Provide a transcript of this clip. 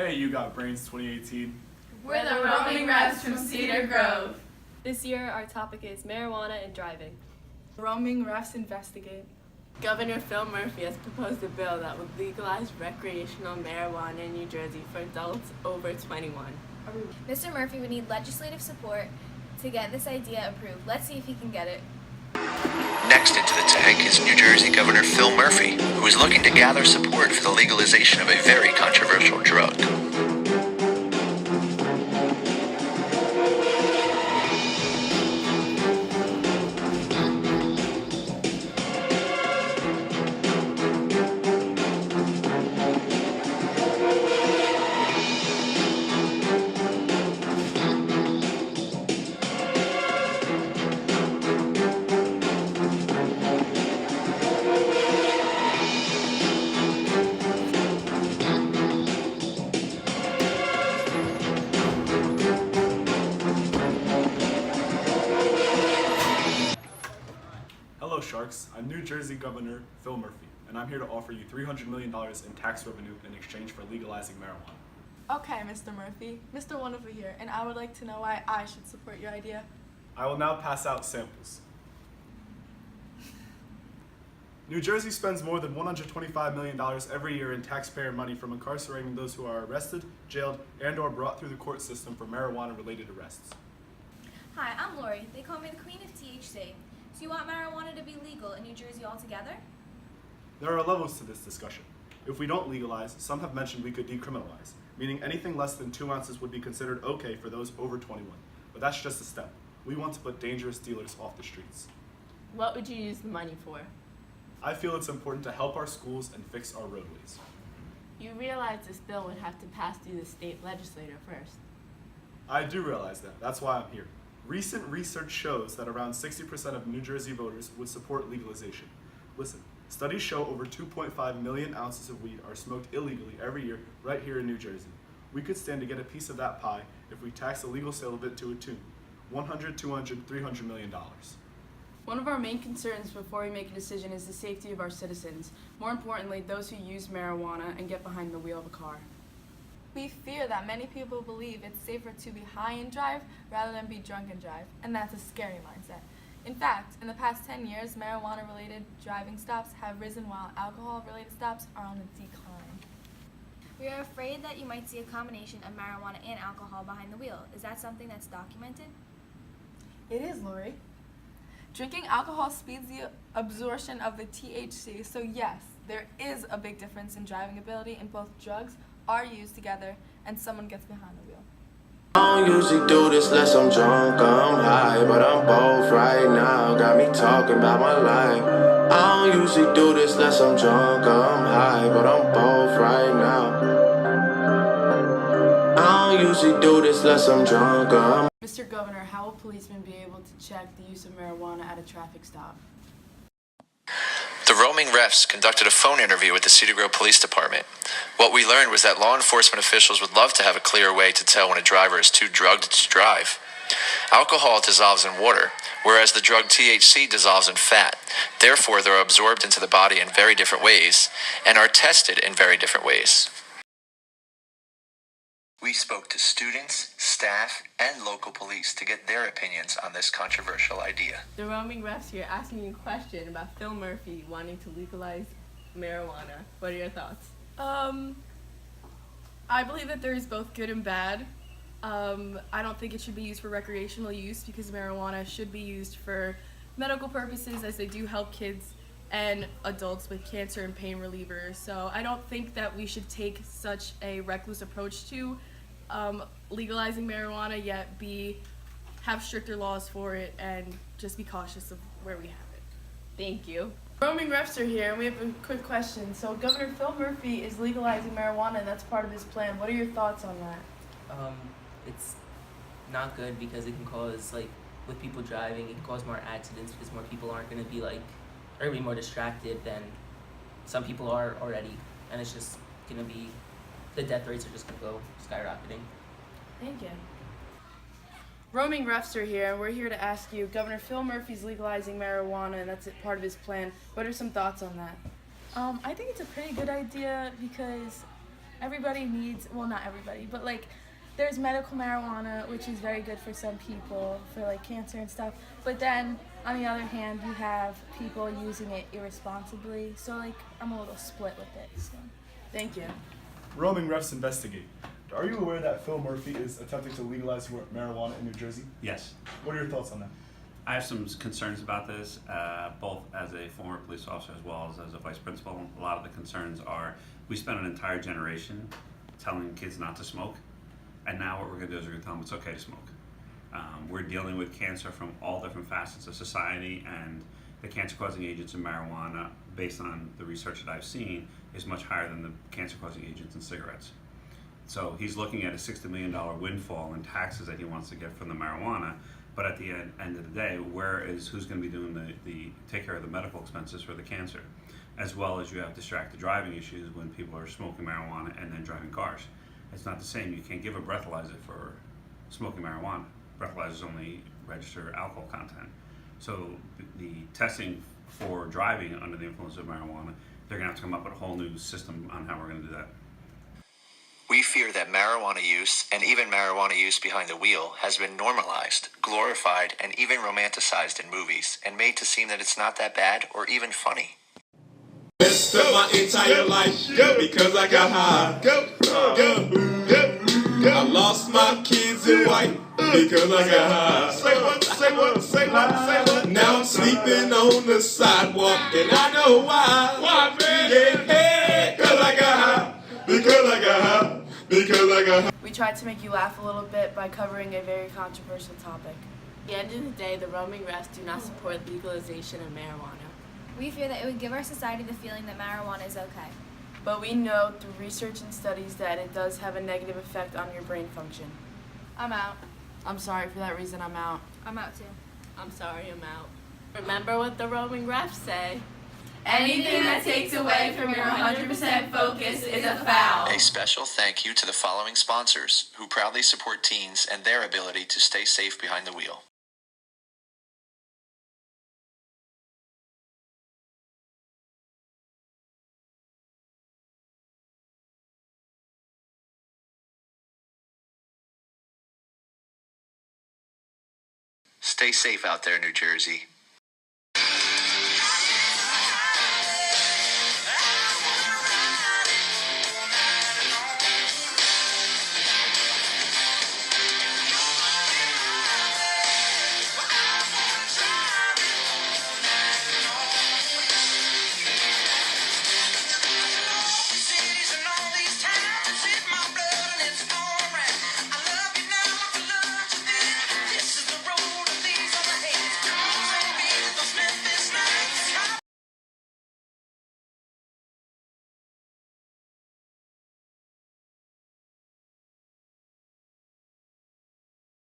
Hey, You Got Brains 2018. We're the Roaming Refs from Cedar Grove. This year, our topic is marijuana and driving. Roaming Refs investigate. Governor Phil Murphy has proposed a bill that would legalize recreational marijuana in New Jersey for adults over 21. Mr. Murphy would need legislative support to get this idea approved. Let's see if he can get it. Next into the tank is New Jersey Governor Phil Murphy, who is looking to gather support for the legalization of a very controversial drug. Hello, Sharks. I'm New Jersey Governor Phil Murphy, and I'm here to offer you $300 million in tax revenue in exchange for legalizing marijuana. Okay, Mr. Murphy. Mr. Wonderful here, and I would like to know why I should support your idea. I will now pass out samples. New Jersey spends more than $125 million every year in taxpayer money from incarcerating those who are arrested, jailed, and/or brought through the court system for marijuana-related arrests. Hi, I'm Lori. They call me the queen of THC. So you want marijuana to be legal in New Jersey altogether? There are levels to this discussion. If we don't legalize, some have mentioned we could decriminalize, meaning anything less than 2 ounces would be considered okay for those over 21. But that's just a step. We want to put dangerous dealers off the streets. What would you use the money for? I feel it's important to help our schools and fix our roadways. You realize this bill would have to pass through the state legislature first. I do realize that. That's why I'm here. Recent research shows that around 60% of New Jersey voters would support legalization. Listen, studies show over 2.5 million ounces of weed are smoked illegally every year right here in New Jersey. We could stand to get a piece of that pie if we tax the legal sale of it to a tune. $100, $200, $300 million. One of our main concerns before we make a decision is the safety of our citizens. More importantly, those who use marijuana and get behind the wheel of a car. We fear that many people believe it's safer to be high and drive rather than be drunk and drive, and that's a scary mindset. In fact, in the past 10 years, marijuana-related driving stops have risen while alcohol-related stops are on a decline. We are afraid that you might see a combination of marijuana and alcohol behind the wheel. Is that something that's documented? It is, Lori. Drinking alcohol speeds the absorption of the THC, so yes, there is a big difference in driving ability, and both drugs are used together and someone gets behind the wheel. I don't usually do this unless I'm drunk or I'm high, but I'm both right now, got me talking about my life. I don't usually do this unless I'm drunk or I'm high, but I'm both right now. I don't usually do this unless I'm drunk or I'm Mr. Governor, how will policemen be able to check the use of marijuana at a traffic stop? The Roaming Refs conducted a phone interview with the Cedar Grove Police Department. What we learned was that law enforcement officials would love to have a clear way to tell when a driver is too drugged to drive. Alcohol dissolves in water, whereas the drug THC dissolves in fat. Therefore, they're absorbed into the body in very different ways and are tested in very different ways. We spoke to students, staff, and local police to get their opinions on this controversial idea. The Roaming Refs here asking you a question about Phil Murphy wanting to legalize marijuana. What are your thoughts? I believe that there is both good and bad. I don't think it should be used for recreational use because marijuana should be used for medical purposes as they do help kids and adults with cancer and pain relievers. So I don't think that we should take such a reckless approach to legalizing marijuana, yet have stricter laws for it and just be cautious of where we have it. Thank you. Roaming Refs are here, and we have a quick question. So Governor Phil Murphy is legalizing marijuana, and that's part of his plan. What are your thoughts on that? It's not good because it can cause, with people driving, it can cause more accidents because more people aren't going to be, or be more distracted than some people are already. And it's just going to be, the death rates are just going to go skyrocketing. Thank you. Roaming Refs are here, and we're here to ask you, Governor Phil Murphy's legalizing marijuana, and that's part of his plan. What are some thoughts on that? I think it's a pretty good idea because everybody needs, well, not everybody, but like there's medical marijuana, which is very good for some people for like cancer and stuff. But then on the other hand, you have people using it irresponsibly. So like I'm a little split with it. So. Thank you. Roaming refs investigate. Are you aware that Phil Murphy is attempting to legalize marijuana in New Jersey? Yes. What are your thoughts on that? I have some concerns about this, both as a former police officer as well as a vice principal. A lot of the concerns are we spent an entire generation telling kids not to smoke, and now what we're going to do is we're going to tell them it's okay to smoke. We're dealing with cancer from all different facets of society, and the cancer-causing agents in marijuana, based on the research that I've seen, is much higher than the cancer-causing agents in cigarettes. So he's looking at a $60 million windfall in taxes that he wants to get from the marijuana. But at the end of the day, who's going to be doing the take care of the medical expenses for the cancer, as well as you have distracted driving issues when people are smoking marijuana and then driving cars. It's not the same. You can't give a breathalyzer for smoking marijuana. Breathalyzers only register alcohol content. So the testing for driving under the influence of marijuana, they're going to have to come up with a whole new system on how we're going to do that. We fear that marijuana use, and even marijuana use behind the wheel, has been normalized, glorified, and even romanticized in movies, and made to seem that it's not that bad or even funny. Messed up my entire life because I got high. I lost my kids in white because I got high. Say what. Now I'm sleeping on the sidewalk and I know why. Why, man? Yeah, because I got high. Because I got high. We tried to make you laugh a little bit by covering a very controversial topic. At the end of the day, the roaming refs do not support legalization of marijuana. We fear that it would give our society the feeling that marijuana is okay. But we know through research and studies that it does have a negative effect on your brain function. I'm out. I'm sorry, for that reason I'm out. I'm out too. I'm sorry, I'm out. Remember what the roaming refs say. Anything that takes away from your 100% focus is a foul. A special thank you to the following sponsors who proudly support teens and their ability to stay safe behind the wheel. Stay safe out there, New Jersey.